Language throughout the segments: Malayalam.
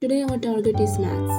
Today our target is maths.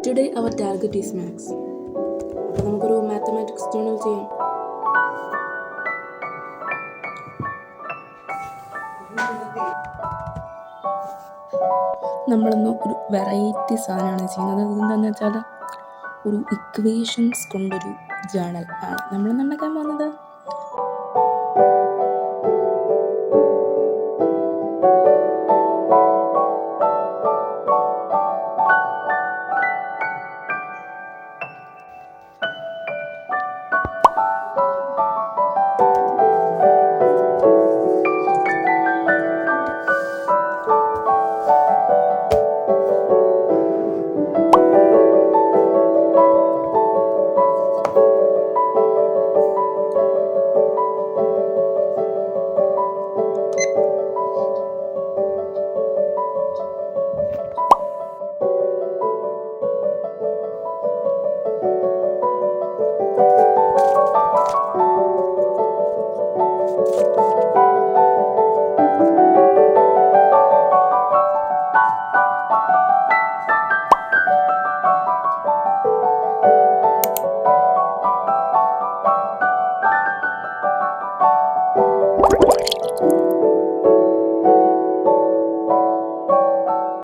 Today our target is maths. അപ്പോൾ നമുക്കൊരു മാത്തമാറ്റിക്സ് ജേണൽ ചെയ്യാം. നമ്മളിന്ന് ഒരു വെറൈറ്റി സാധനമാണ് ചെയ്യുന്നത്. അതെന്താണെന്ന് വെച്ചാൽ ഒരു ഇക്വേഷൻസ് കൊണ്ടൊരു ജേണൽ ആണ് നമ്മളിന്ന് ഉണ്ടാക്കാൻ പോകുന്നത്.